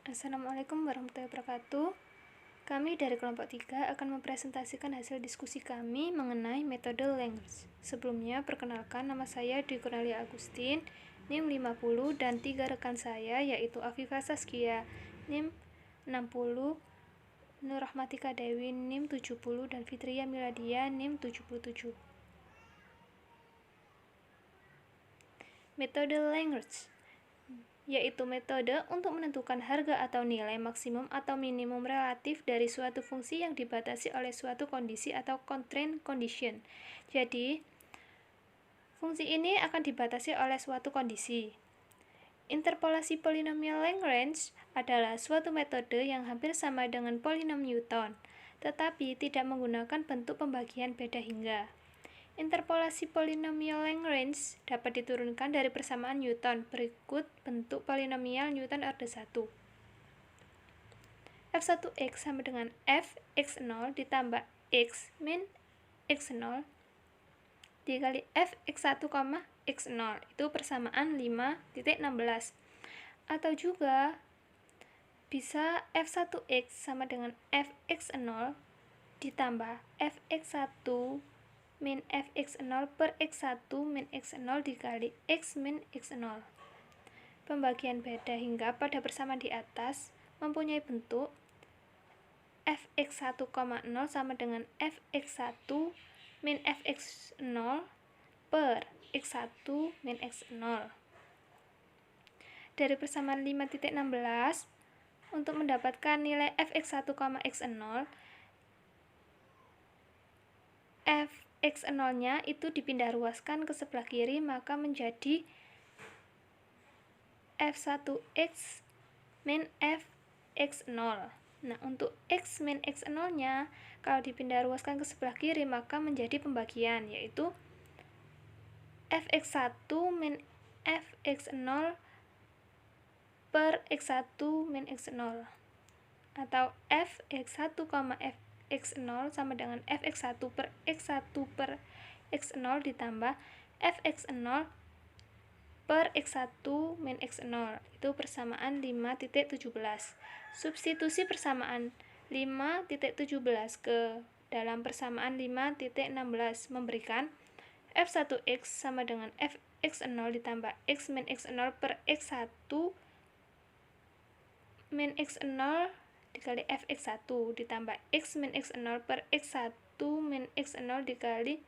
Assalamualaikum warahmatullahi wabarakatuh. Kami dari kelompok 3 akan mempresentasikan hasil diskusi kami mengenai metode Langers. Sebelumnya, perkenalkan, nama saya Dwi Kurnalia Agustin, NIM 50, dan 3 rekan saya yaitu Afifah Saskia, NIM 60, Nur Rahmatika Dewi, NIM 70, dan Fitria Miladia, NIM 77. Metode Langers yaitu metode untuk menentukan harga atau nilai maksimum atau minimum relatif dari suatu fungsi yang dibatasi oleh suatu kondisi atau constraint condition. Jadi, fungsi ini akan dibatasi oleh suatu kondisi. Interpolasi polinomial Lagrange adalah suatu metode yang hampir sama dengan polinom Newton, tetapi tidak menggunakan bentuk pembagian beda hingga. Interpolasi polinomial Lagrange dapat diturunkan dari persamaan Newton berikut bentuk polinomial Newton order 1. f1x sama dengan fx0 ditambah x min x0 dikali fx1, x0 itu persamaan 5.16. Atau juga bisa f1x sama dengan fx0 ditambah fx1 min fx0 per x1 min x0 dikali x min x0. Pembagian beda hingga pada persamaan di atas mempunyai bentuk fx1, 0 sama dengan fx1 min fx0 per x1 min x0. Dari persamaan 5.16 untuk mendapatkan nilai fx1, x0, x0-nya itu dipindah ruaskan ke sebelah kiri, maka menjadi f1x min fx0. Nah, untuk x min x0-nya kalau dipindah ruaskan ke sebelah kiri maka menjadi pembagian, yaitu fx1 min fx0 per x1 min x0, atau fx1, fx0 sama dengan fx1 per x1 per x0 ditambah fx0 per x1 min x0 itu persamaan 5.17. Substitusi persamaan 5.17 ke dalam persamaan 5.16 memberikan f1x sama dengan fx0 ditambah x min x0 per x1 min x0 dikali fx1 ditambah x min x0 per x1 min x0 dikali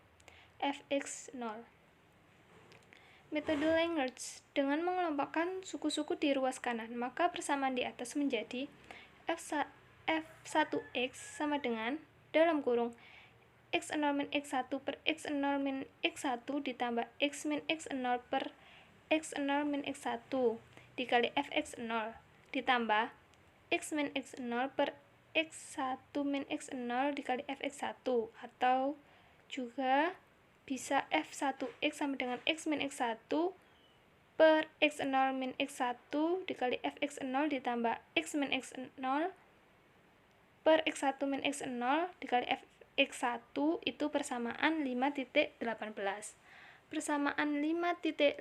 fx0. Metode Langers dengan mengelompokkan suku-suku di ruas kanan, maka persamaan di atas menjadi f1x sama dengan dalam kurung x0 min x1 per x0 min x1 ditambah x min x0 per x0 min x1 dikali fx0 ditambah x min x0 per x1 min x0 dikali fx1, atau juga bisa f1x sama dengan x min x1 per x0 min x1 dikali fx0 ditambah x min x0 per x1 min x0 dikali fx1 itu persamaan 5.18. Persamaan 5.18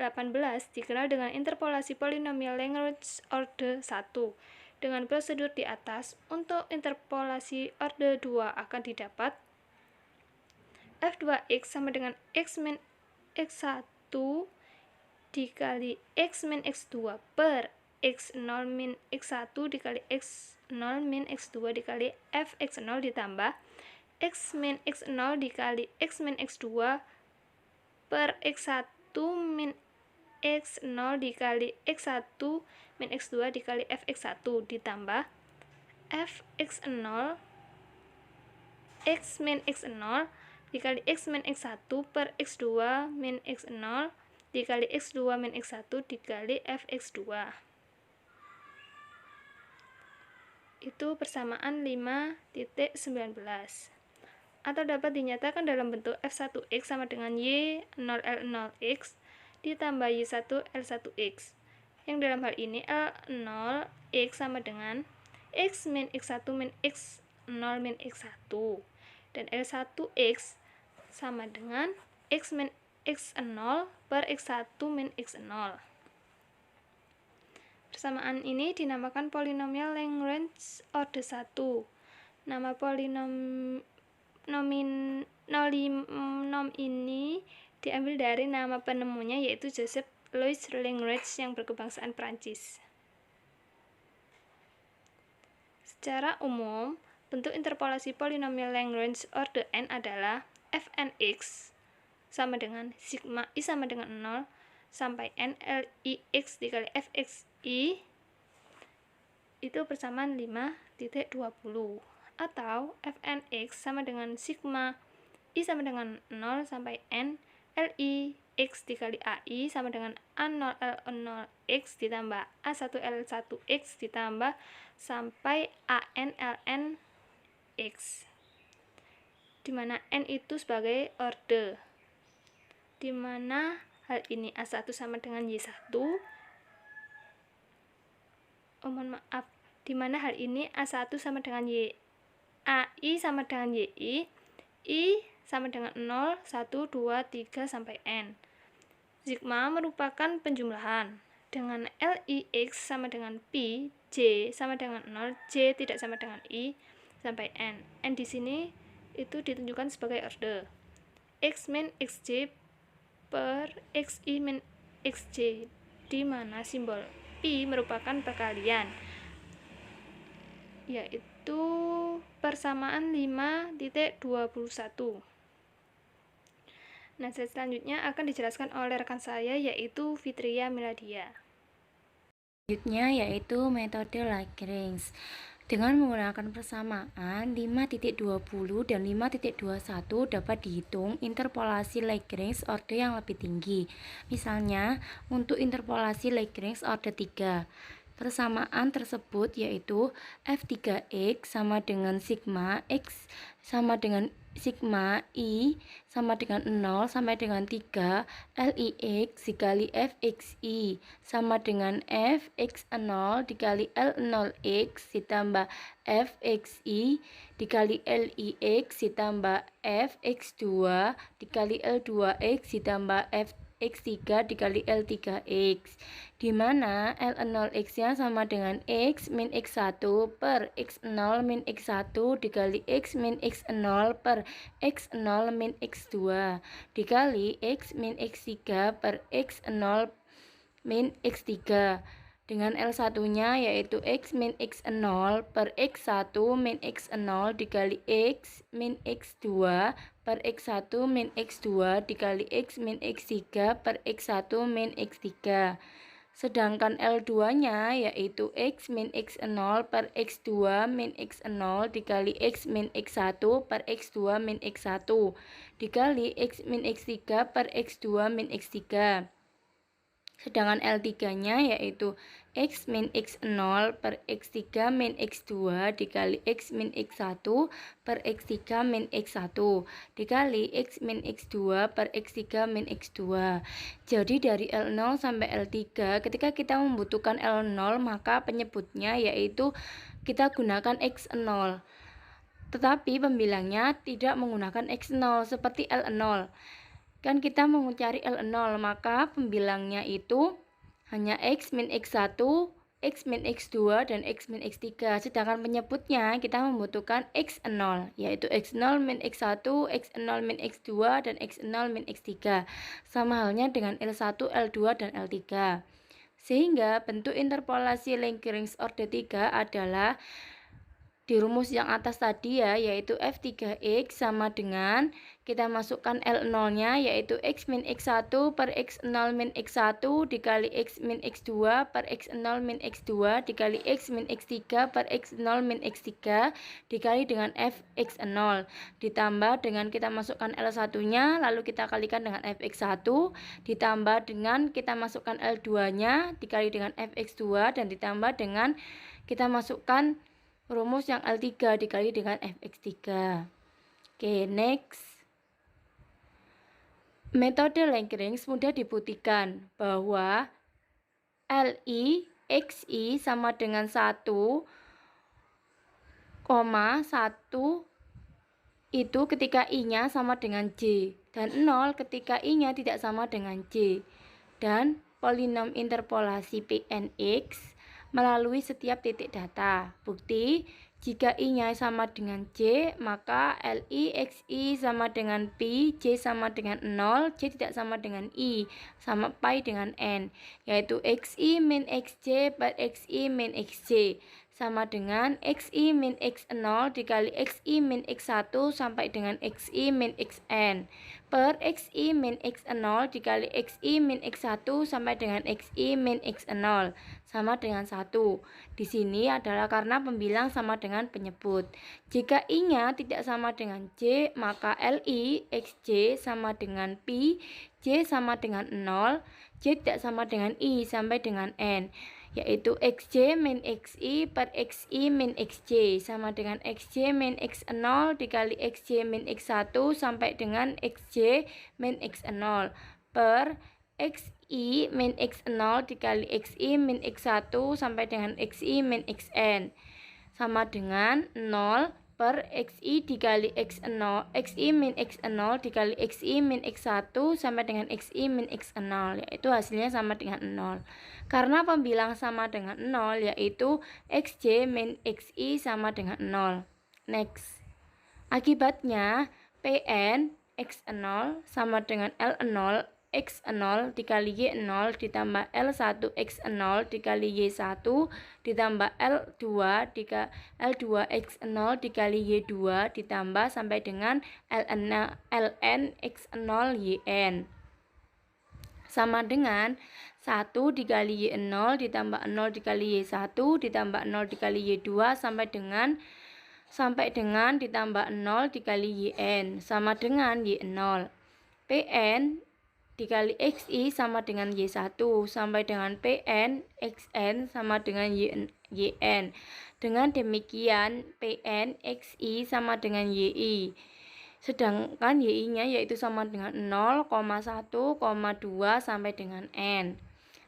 dikenal dengan interpolasi polinomial Lagrange order 1. Dengan prosedur di atas, untuk interpolasi order 2 akan didapat f2x sama dengan x min x1 dikali x min x2 per x0 min x1 dikali x0 min x2 dikali fx0 ditambah x min x0 dikali x min x2 per x1 min x0 dikali x1 min x2 dikali fx1 ditambah fx0 x min x0 dikali x min x1 per x2 min x0 dikali x2 min x1 dikali fx2. Itu persamaan 5.19. Atau dapat dinyatakan dalam bentuk f1x sama dengan y0l0x ditambah y1l1x. Yang dalam hal ini l0x sama dengan x min x1 min x0 min x1 dan l1x sama dengan x min x0 per x1 min x0. Persamaan ini dinamakan polinomial Lagrange order 1. Nama polinom ini diambil dari nama penemunya, yaitu Joseph Louis Lagrange yang berkebangsaan Prancis. Secara umum, bentuk interpolasi polinomial Lagrange order n adalah fnx sama dengan sigma i sama dengan 0 sampai n lix dikali fxi itu persamaan 5.20, atau fnx sama dengan sigma i sama dengan 0 sampai n lix dikali ai sama dengan a0 l0x ditambah a1 l1x ditambah sampai an ln x, dimana n itu sebagai order, dimana hal ini a1 sama dengan y1, dimana hal ini a1 sama dengan ai sama dengan yi, i sama dengan 0, 1, 2, 3 sampai n. Sigma merupakan penjumlahan, dengan lix sama dengan pi, j sama dengan 0, j tidak sama dengan i sampai n. N di sini itu ditunjukkan sebagai order. X min xj per xi min xj, di mana simbol pi merupakan perkalian, yaitu persamaan 5.21. Nah, selanjutnya akan dijelaskan oleh rekan saya, yaitu Fitria Miladia. Selanjutnya yaitu metode Lagrange. Dengan menggunakan persamaan 5.20 dan 5.21 dapat dihitung interpolasi Lagrange order yang lebih tinggi. Misalnya, untuk interpolasi Lagrange order 3, persamaan tersebut yaitu f3x sama dengan sigma x sama dengan sigma i sama dengan 0 sampai dengan 3 lix dikali fxi sama dengan fx0 dikali l0x ditambah fxi dikali lix ditambah fx2 dikali l2x ditambah fx3 dikali l3x, dimana l0x nya sama dengan x min x1 per x0 min x1 dikali x min x0 per x0 min x2 dikali x min x3 per x0 min x3, dengan L1 nya yaitu x min x0 per x1 min x0 dikali x min x2 per x1 min x2 dikali x min x3 per x1 min x3. Sedangkan L2 nya yaitu x min x0 per x2 min x0 dikali x min x1 per x2 min x1 dikali x min x3 per x2 min x3. Sedangkan L3 nya yaitu x min x0 per x3 min x2 dikali x min x1 per x3 min x1 dikali x min x2 per x3 min x2. Jadi dari L0 sampai L3 ketika kita membutuhkan L0 maka penyebutnya yaitu kita gunakan x0, tetapi pembilangnya tidak menggunakan x0 seperti L0. Kan kita mau mencari L0, maka pembilangnya itu hanya x min x1, x min x2, dan x min x3. Sedangkan penyebutnya kita membutuhkan x0, yaitu x0 min x1, x0 min x2, dan x0 min x3. Sama halnya dengan L1, L2, dan L3. Sehingga bentuk interpolasi Lagrange order 3 adalah di rumus yang atas tadi ya, yaitu f3x sama dengan kita masukkan L0 nya yaitu x min x1 per x0 min x1 dikali x min x2 per x0 min x2 dikali x min x3 per x0 min x3 dikali dengan fx0 ditambah dengan kita masukkan L1 nya lalu kita kalikan dengan fx1 ditambah dengan kita masukkan L2 nya dikali dengan fx2 dan ditambah dengan kita masukkan rumus yang L3 dikali dengan fx3. Oke, next. Metode Lagrange mudah dibuktikan bahwa Li Xi sama dengan 1, 1 itu ketika I-nya sama dengan J dan 0 ketika I-nya tidak sama dengan J. Dan polinom interpolasi Pnx melalui setiap titik data. Bukti, jika I-nya sama dengan J, maka LI XI sama dengan Pi, J sama dengan 0, J tidak sama dengan I, sama pi dengan N, yaitu XI min XJ per XI min XJ, sama dengan XI min X0 dikali XI min X1 sampai dengan XI min XN, per XI min X0 dikali XI min X1 sampai dengan XI min X0, sama dengan 1. Di sini adalah karena pembilang sama dengan penyebut. Jika I-nya tidak sama dengan J, maka LI XJ sama dengan Pi, J sama dengan 0, J tidak sama dengan I sampai dengan N, yaitu XJ min XI per XI min XJ sama dengan XJ min X0 dikali XJ min X1 sampai dengan XJ min X0 per XI min X0 dikali XI min X1 sampai dengan XI min XN, sama dengan 0 per XI dikali X0, XI min X0 dikali XI min X1 sampai dengan XI min X0, yaitu hasilnya sama dengan 0. Karena pembilang sama dengan 0, yaitu XJ min XI sama dengan 0. Next. Akibatnya, Pn X0 sama dengan L0 X0 dikali Y0 ditambah L1 X0 dikali Y1 ditambah L2 X0 dikali Y2 ditambah sampai dengan ln X0 YN, sama dengan 1 dikali Y0 ditambah 0 dikali Y1 ditambah 0 dikali Y2 sampai dengan ditambah 0 dikali YN, sama dengan Y0. Pn dikali XI sama dengan Y1 sampai dengan Pn Xn sama dengan YN. Dengan demikian Pn XI sama dengan YI, sedangkan YI-nya yaitu sama dengan 0,1,2 sampai dengan N.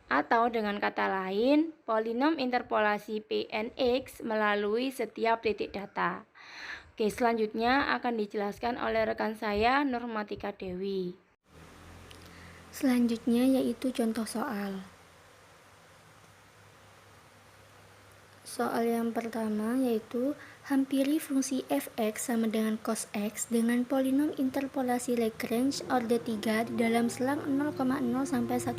Atau dengan kata lain, polinom interpolasi Pnx melalui setiap titik data. Oke, selanjutnya akan dijelaskan oleh rekan saya Nurmatika Dewi. Selanjutnya yaitu contoh soal. Soal yang pertama yaitu hampiri fungsi fx sama dengan cos x dengan polinom interpolasi Lagrange orde 3 di dalam selang 0,0 sampai 1,2.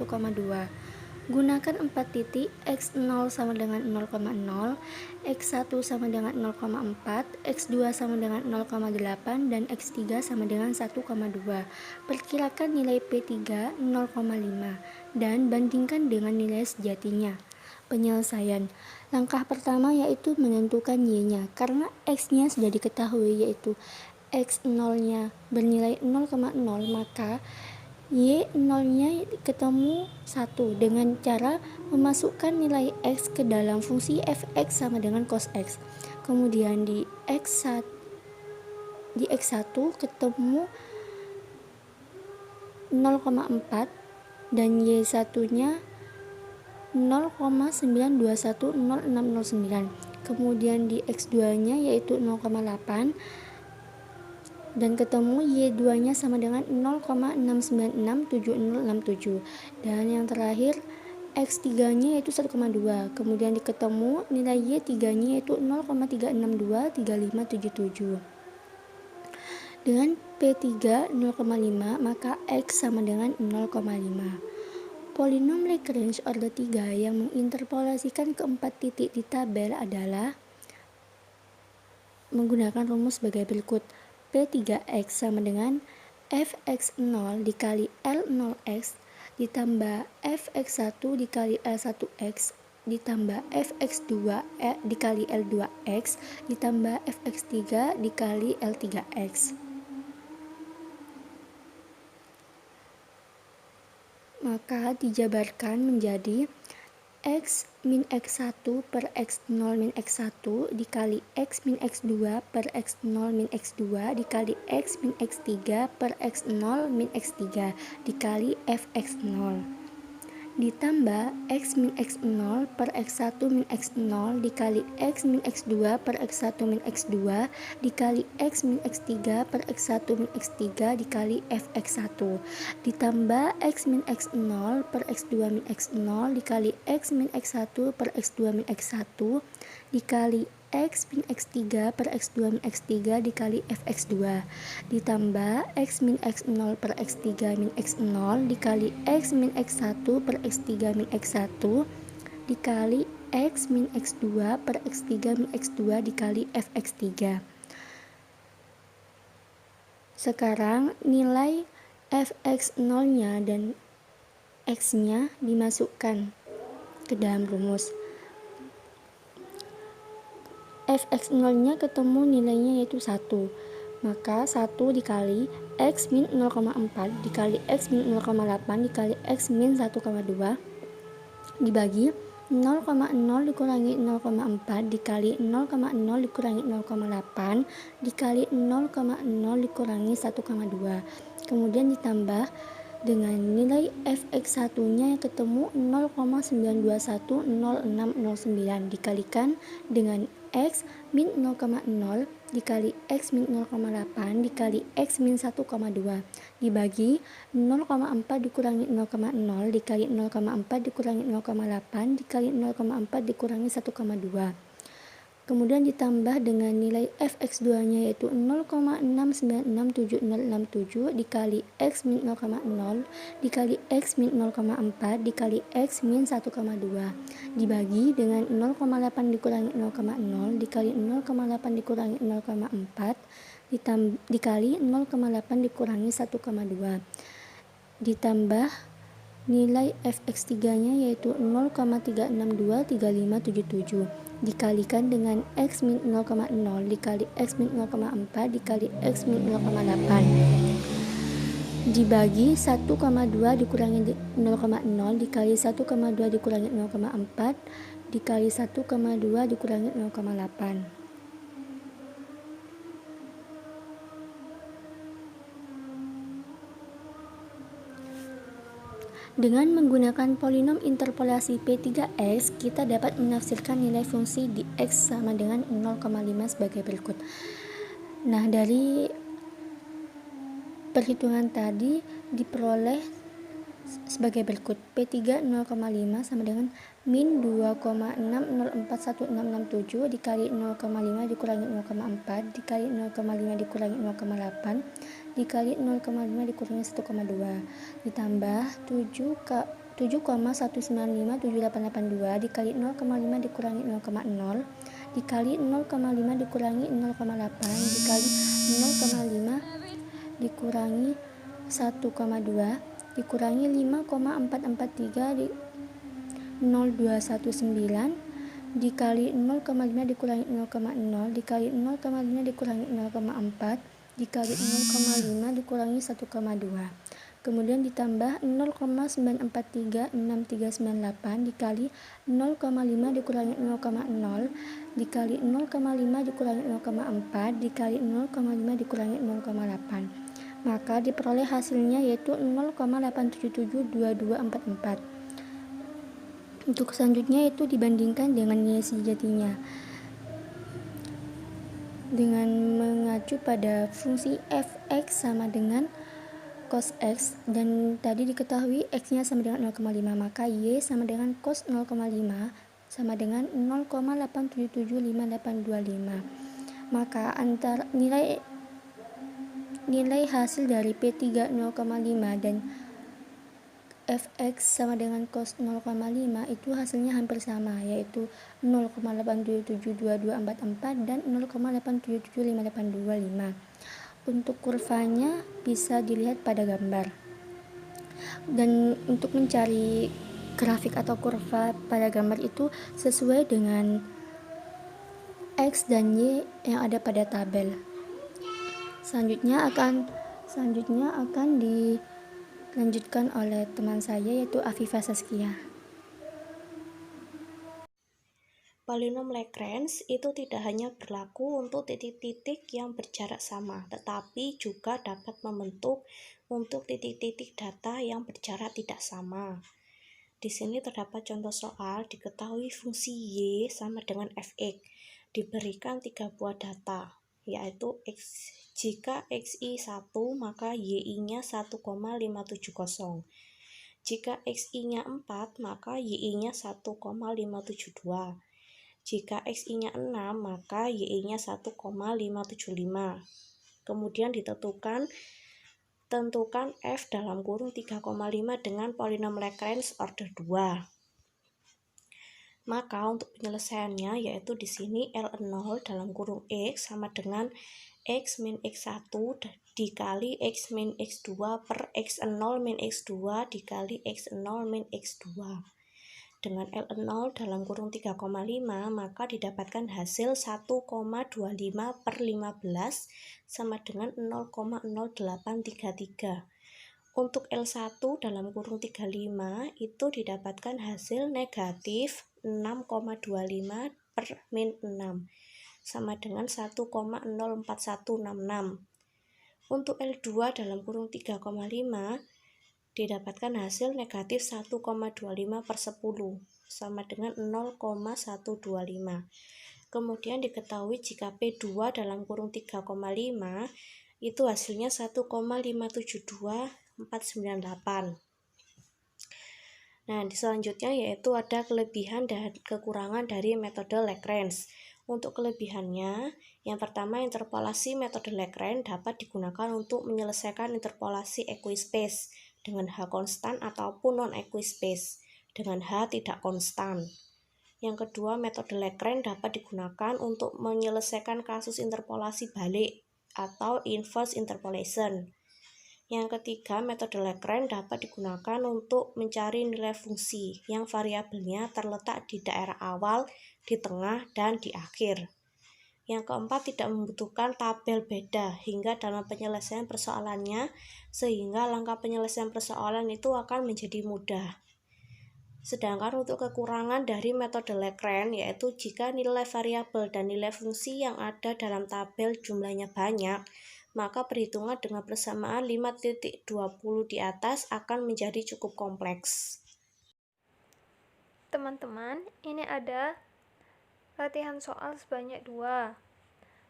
Gunakan 4 titik, x0 sama dengan 0,0, x1 sama dengan 0,4, x2 sama dengan 0,8, dan x3 sama dengan 1,2. Perkirakan nilai P3 0,5 dan bandingkan dengan nilai sejatinya. Penyelesaian. Langkah pertama yaitu menentukan Y-nya. Karena X-nya sudah diketahui yaitu X0-nya bernilai 0,0, maka Y0-nya ketemu 1 dengan cara memasukkan nilai X ke dalam fungsi fx sama dengan cos X. Kemudian di X1 ketemu 0,4 dan Y1-nya 0,921069. Kemudian di X2-nya yaitu 0,8 dan ketemu Y2-nya sama dengan 0,6967067. Dan yang terakhir X3-nya yaitu 1,2. Kemudian ketemu nilai Y3-nya yaitu 0,3623577. Dengan P3 0,5 maka X sama dengan 0,5. Polinom Lagrange orde 3 yang menginterpolasikan keempat titik di tabel adalah menggunakan rumus sebagai berikut. P3x sama dengan fx0 dikali L0x ditambah fx1 dikali L1x ditambah fx2 dikali L2x ditambah fx3 dikali L3x. Maka dijabarkan menjadi X min X1 per X0 min X1 dikali X min X2 per X0 min X2 dikali X min X3 per X0 min X3 dikali Fx0. ditambah X min X0 per X1 min X0 dikali X min X2 per X1 min X2 dikali X min X3 per X1 min X3 dikali Fx1 ditambah X min X0 per X2 min X0 dikali X min X1 per X2 min X1 dikali X min X3 per X2 min X3 dikali Fx2 ditambah X min X0 per X3 min X0 dikali X min X1 per X3 min X1 dikali X min X2 per X3 min X2 dikali Fx3. Sekarang nilai Fx0 nya dan X nya dimasukkan ke dalam rumus. Fx0 nya ketemu nilainya yaitu 1, maka 1 dikali X min 0,4 dikali X min 0,8 dikali X min 1,2 dibagi 0,0 dikurangi 0,4 dikali 0,0 dikurangi 0,8 dikali 0,0 dikurangi 1,2 kemudian ditambah dengan nilai Fx1 nya yang ketemu 0,9210609 dikalikan dengan X min 0,0 dikali X min 0,8 dikali X min 1,2 dibagi 0,4 dikurangi 0,0 dikali 0,4 dikurangi 0,8 dikali 0,4 dikurangi 1,2 kemudian ditambah dengan nilai Fx2 nya yaitu 0,6967067 dikali X min 0,0 dikali X min 0,4 dikali X min 1,2 dibagi dengan 0,8 dikurangi 0,0 dikali 0,8 dikurangi 0,4 dikali 0,8 dikurangi 1,2 ditambah nilai Fx3 nya yaitu 0,3623577 dikalikan dengan X min 0,0 dikali X min 0,4 dikali X min 0,8 dibagi 1,2 dikurangi 0,0 dikali 1,2 dikurangi 0,4 dikali 1,2 dikurangi 0,8. Dengan menggunakan polinom interpolasi P3X, kita dapat menafsirkan nilai fungsi di X sama dengan 0,5 sebagai berikut. Nah, dari perhitungan tadi diperoleh sebagai berikut. P3 0,5 sama dengan min 2,604167 dikali 0,5 dikurangi 0,4 dikali 0,5 dikurangi 0,8 dikali 0,5 dikurangi 1,2 ditambah 7,1957882 dikali 0,5 dikurangi 0,0 dikali 0,5 dikurangi 0,8 dikali 0,5 dikurangi 1,2 dikurangi 5,443 0219 dikali 0,5 dikurangi 0,0 dikali 0,5 dikurangi 0,4 dikali 0,5 dikurangi 1,2 kemudian ditambah 0,9436398 dikali 0,5 dikurangi 0,0 dikali 0,5 dikurangi 0,4 dikali 0,5 dikurangi 0,8 maka diperoleh hasilnya yaitu 0,8772244. Untuk selanjutnya itu dibandingkan dengan nilai sejatinya dengan mengacu pada fungsi fx sama dengan cos x dan tadi diketahui x nya sama dengan 0,5 maka y sama dengan cos 0,5 sama dengan 0,8775825 maka antara nilai hasil dari P3 0,5 dan fx sama dengan cos 0,5 itu hasilnya hampir sama yaitu 0,8772244 dan 0,8775825. Untuk kurvanya bisa dilihat pada gambar. Dan untuk mencari grafik atau kurva pada gambar itu sesuai dengan X dan Y yang ada pada tabel. Selanjutnya akan dilanjutkan oleh teman saya yaitu Afifah Saskia. Polinom Lagrange itu tidak hanya berlaku untuk titik-titik yang berjarak sama, tetapi juga dapat membentuk untuk titik-titik data yang berjarak tidak sama. Di sini terdapat contoh soal diketahui fungsi Y sama dengan fx. Diberikan 3 buah data, yaitu jika xi 1 maka yi-nya 1,570. Jika xi-nya 4 maka yi-nya 1,572. Jika xi-nya 6 maka yi-nya 1,575. Kemudian tentukan f dalam kurung 3,5 dengan polinom Lagrange order 2. Maka untuk penyelesaiannya yaitu di sini L0 dalam kurung X sama dengan X min X1 dikali X min X2 per X0 min X2 dikali X0 min X2. Dengan L0 dalam kurung 3,5 maka didapatkan hasil 1,25 per 15 sama dengan 0,0833. Untuk L1 dalam kurung 35 itu didapatkan hasil negatif 6,25 per min 6 sama dengan 1,04166. Untuk L2 dalam kurung 3,5 didapatkan hasil negatif 1,25 per 10 sama dengan 0,125. Kemudian diketahui jika P2 dalam kurung 3,5 itu hasilnya 1,572498. Nah, selanjutnya yaitu ada kelebihan dan kekurangan dari metode Lagrange. Untuk kelebihannya, yang pertama interpolasi metode Lagrange dapat digunakan untuk menyelesaikan interpolasi equispace dengan H konstan ataupun non-equispace dengan H tidak konstan. Yang kedua, metode Lagrange dapat digunakan untuk menyelesaikan kasus interpolasi balik atau inverse interpolation. Yang ketiga, metode Lagrange dapat digunakan untuk mencari nilai fungsi yang variabelnya terletak di daerah awal, di tengah, dan di akhir. Yang keempat, tidak membutuhkan tabel beda hingga dalam penyelesaian persoalannya, sehingga langkah penyelesaian persoalan itu akan menjadi mudah. Sedangkan untuk kekurangan dari metode Lagrange yaitu jika nilai variabel dan nilai fungsi yang ada dalam tabel jumlahnya banyak, maka perhitungan dengan persamaan 5.20 di atas akan menjadi cukup kompleks. Teman-teman, ini ada latihan soal sebanyak 2.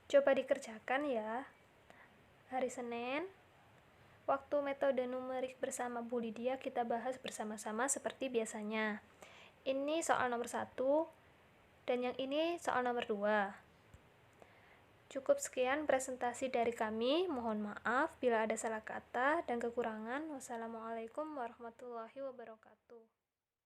Coba dikerjakan ya. Hari Senin, waktu metode numerik bersama Bu Lydia kita bahas bersama-sama seperti biasanya. Ini soal nomor 1 dan yang ini soal nomor 2. Cukup sekian presentasi dari kami. Mohon maaf bila ada salah kata dan kekurangan. Wassalamualaikum warahmatullahi wabarakatuh.